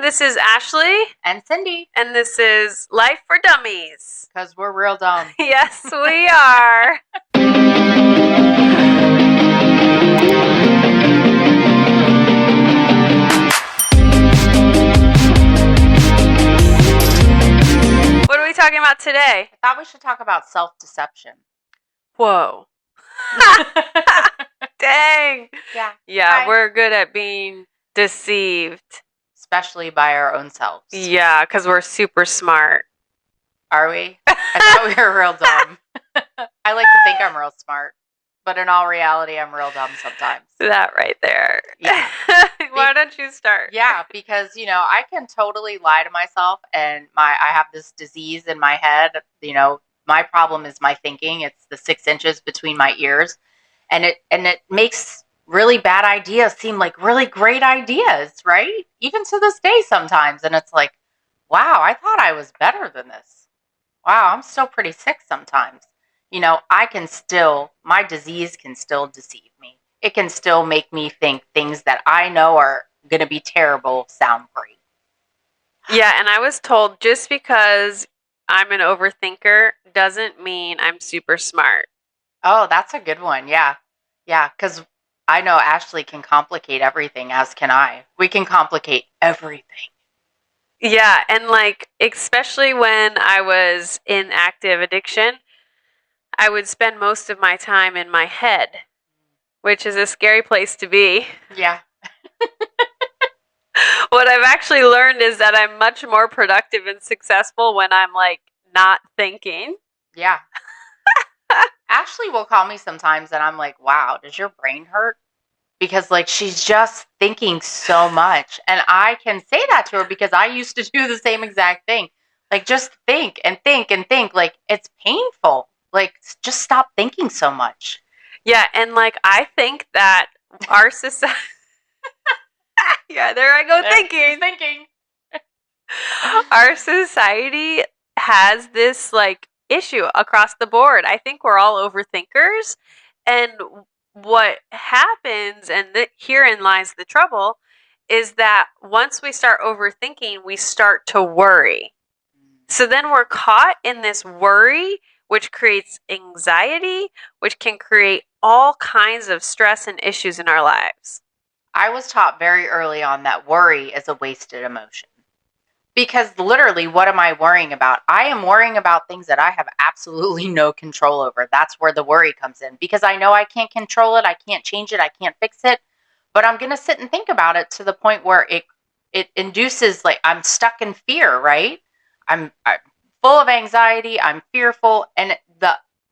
This is Ashley. And Cindy. And this is Life for Dummies. Because we're real dumb. Yes, we are. What are we talking about today? I thought we should talk about self-deception. Whoa. Dang. Yeah, we're good at being deceived. Especially by our own selves. Yeah, because we're super smart. Are we? I thought we were real dumb. I like to think I'm real smart. But in all reality, I'm real dumb sometimes. That right there. Yeah. Why don't you start? Yeah, because, I can totally lie to myself and I have this disease in my head. My problem is my thinking. It's the 6 inches between my ears. And it makes really bad ideas seem like really great ideas, right? Even to this day sometimes. And it's like, wow, I thought I was better than this. Wow, I'm still pretty sick sometimes. My disease can still deceive me. It can still make me think things that I know are going to be terrible sound great. Yeah, and I was told just because I'm an overthinker doesn't mean I'm super smart. Oh, that's a good one. Yeah. Yeah, because I know Ashley can complicate everything, as can I. We can complicate everything. Yeah, and especially when I was in active addiction, I would spend most of my time in my head, which is a scary place to be. Yeah. What I've actually learned is that I'm much more productive and successful when I'm not thinking. Yeah. Ashley will call me sometimes and I'm like, wow, does your brain hurt? Because she's just thinking so much. And I can say that to her because I used to do the same exact thing. Just think and think and think. It's painful. Just stop thinking so much. Yeah, and I think that our society... Yeah, there I go thinking. Our society has this issue across the board. I think we're all overthinkers. And what happens, and herein lies the trouble, is that once we start overthinking, we start to worry. So then we're caught in this worry, which creates anxiety, which can create all kinds of stress and issues in our lives. I was taught very early on that worry is a wasted emotion. Because literally, what am I worrying about? I am worrying about things that I have absolutely no control over. That's where the worry comes in. Because I know I can't control it, I can't change it, I can't fix it. But I'm going to sit and think about it to the point where it induces, I'm stuck in fear, right? I'm full of anxiety, I'm fearful. And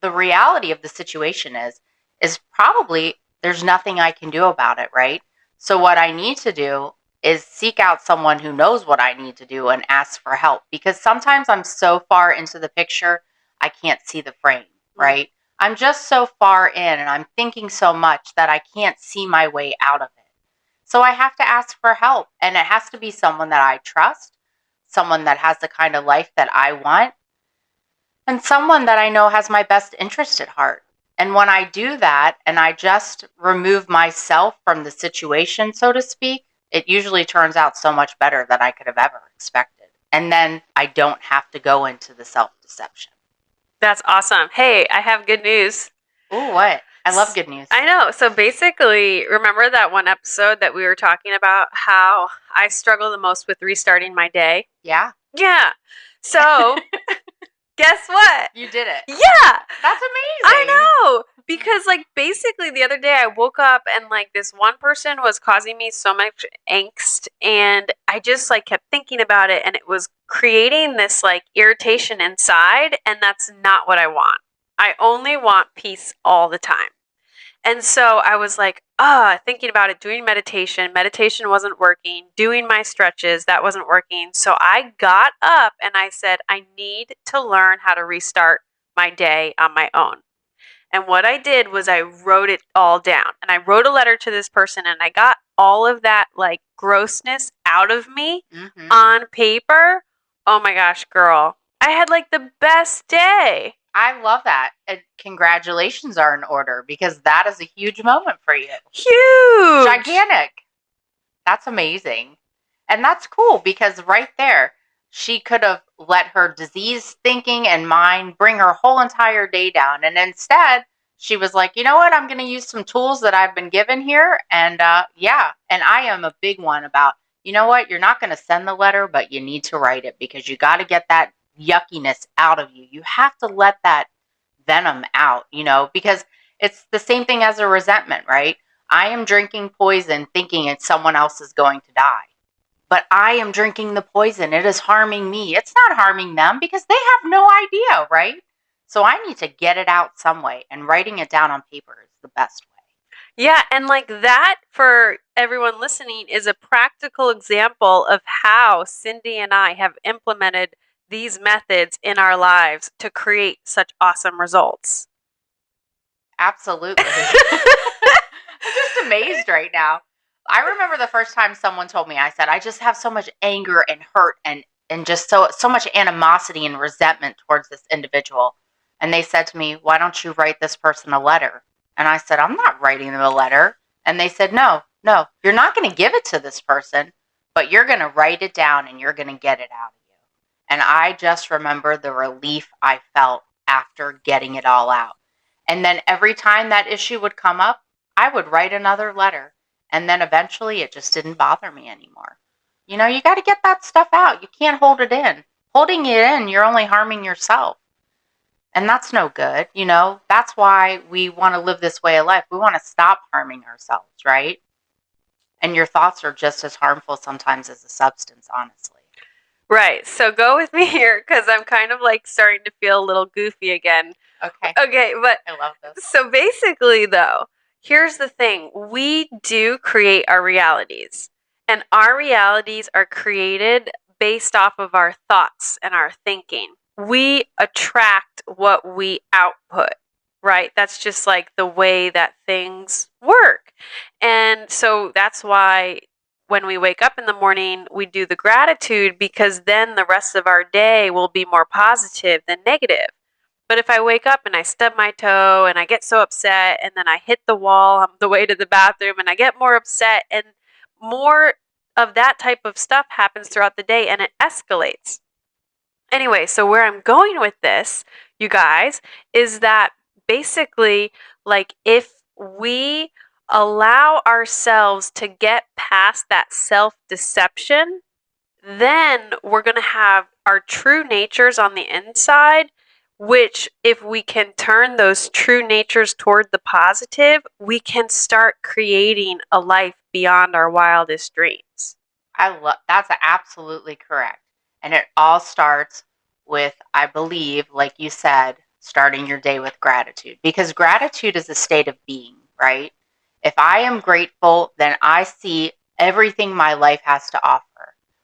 the reality of the situation is probably there's nothing I can do about it, right? So what I need to do is seek out someone who knows what I need to do and ask for help. Because sometimes I'm so far into the picture, I can't see the frame, right? Mm-hmm. I'm just so far in and I'm thinking so much that I can't see my way out of it. So I have to ask for help. And it has to be someone that I trust, someone that has the kind of life that I want, and someone that I know has my best interest at heart. And when I do that and I just remove myself from the situation, so to speak, it usually turns out so much better than I could have ever expected. And then I don't have to go into the self-deception. That's awesome. Hey, I have good news. Ooh, what? I love good news. I know. So basically, remember that one episode that we were talking about how I struggle the most with restarting my day? Yeah. Yeah. So... Guess what? You did it. Yeah. That's amazing. I know. Because basically the other day I woke up and this one person was causing me so much angst, and I just kept thinking about it, and it was creating this irritation inside, and that's not what I want. I only want peace all the time. And so I was thinking about it, doing meditation. Meditation wasn't working. Doing my stretches, that wasn't working. So I got up and I said, I need to learn how to restart my day on my own. And what I did was I wrote it all down. And I wrote a letter to this person, and I got all of that grossness out of me on paper. Oh my gosh, girl. I had the best day. I love that. And congratulations are in order, because that is a huge moment for you. Huge. Gigantic. That's amazing. And that's cool because right there, she could have let her disease thinking and mind bring her whole entire day down. And instead, she was like, you know what? I'm going to use some tools that I've been given here. And yeah, and I am a big one about, you know what? You're not going to send the letter, but you need to write it because you got to get that yuckiness out of you. You have to let that venom out, because it's the same thing as a resentment, right? I am drinking poison thinking it's someone else is going to die. But I am drinking the poison. It is harming me. It's not harming them because they have no idea, right? So I need to get it out some way, and writing it down on paper is the best way. Yeah, and like that for everyone listening is a practical example of how Cindy and I have implemented these methods in our lives to create such awesome results. Absolutely. I'm just amazed right now. I remember the first time someone told me, I said, I just have so much anger and hurt and just so much animosity and resentment towards this individual. And they said to me, why don't you write this person a letter? And I said, I'm not writing them a letter. And they said, no, you're not going to give it to this person, but you're going to write it down and you're going to get it out of you. And I just remember the relief I felt after getting it all out. And then every time that issue would come up, I would write another letter. And then eventually it just didn't bother me anymore. You got to get that stuff out. You can't hold it in. Holding it in, you're only harming yourself. And that's no good. That's why we want to live this way of life. We want to stop harming ourselves, right? And your thoughts are just as harmful sometimes as a substance, honestly. Right. So go with me here because I'm kind of like starting to feel a little goofy again. Okay. Okay, but I love this. So basically, though, here's the thing: we do create our realities, and our realities are created based off of our thoughts and our thinking. We attract what we output, right? That's just like the way that things work. And so that's why when we wake up in the morning, we do the gratitude because then the rest of our day will be more positive than negative. But if I wake up and I stub my toe and I get so upset and then I hit the wall on the way to the bathroom and I get more upset and more of that type of stuff happens throughout the day and it escalates. Anyway, so where I'm going with this, you guys, is that basically, like, if we allow ourselves to get past that self deception, then we're going to have our true natures on the inside, which, if we can turn those true natures toward the positive, we can start creating a life beyond our wildest dreams. That's absolutely correct. And it all starts with, I believe, like you said, starting your day with gratitude, because gratitude is a state of being, right? If I am grateful, then I see everything my life has to offer.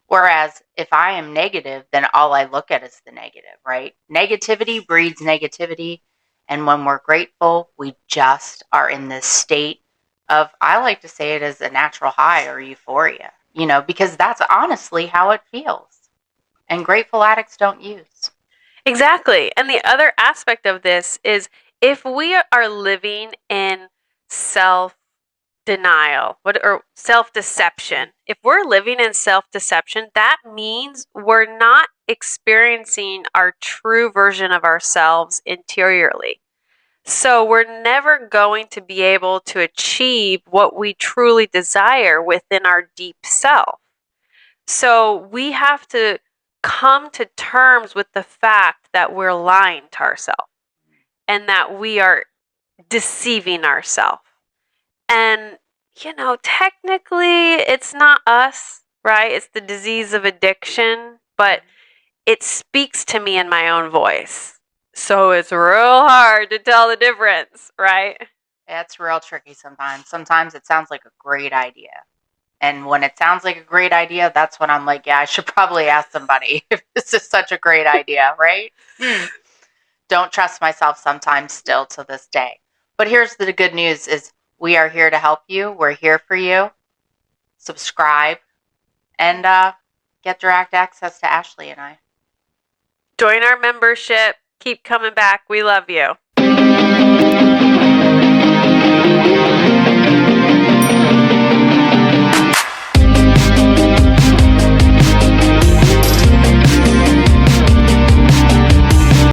Whereas if I am negative, then all I look at is the negative, right? Negativity breeds negativity. And when we're grateful, we just are in this state of, I like to say it as a natural high or euphoria, because that's honestly how it feels. And grateful addicts don't use. Exactly. And the other aspect of this is if we are living in self denial or self deception, if we're living in self deception, that means we're not experiencing our true version of ourselves interiorly. So we're never going to be able to achieve what we truly desire within our deep self. So we have to come to terms with the fact that we're lying to ourselves and that we are deceiving ourselves. And, technically it's not us, right? It's the disease of addiction, but it speaks to me in my own voice. So it's real hard to tell the difference, right? It's real tricky sometimes. Sometimes it sounds like a great idea. And when it sounds like a great idea, that's when I'm like, yeah, I should probably ask somebody if this is such a great idea, right? Don't trust myself sometimes still to this day. But here's the good news is we are here to help you. We're here for you. Subscribe and get direct access to Ashley and I. Join our membership. Keep coming back. We love you.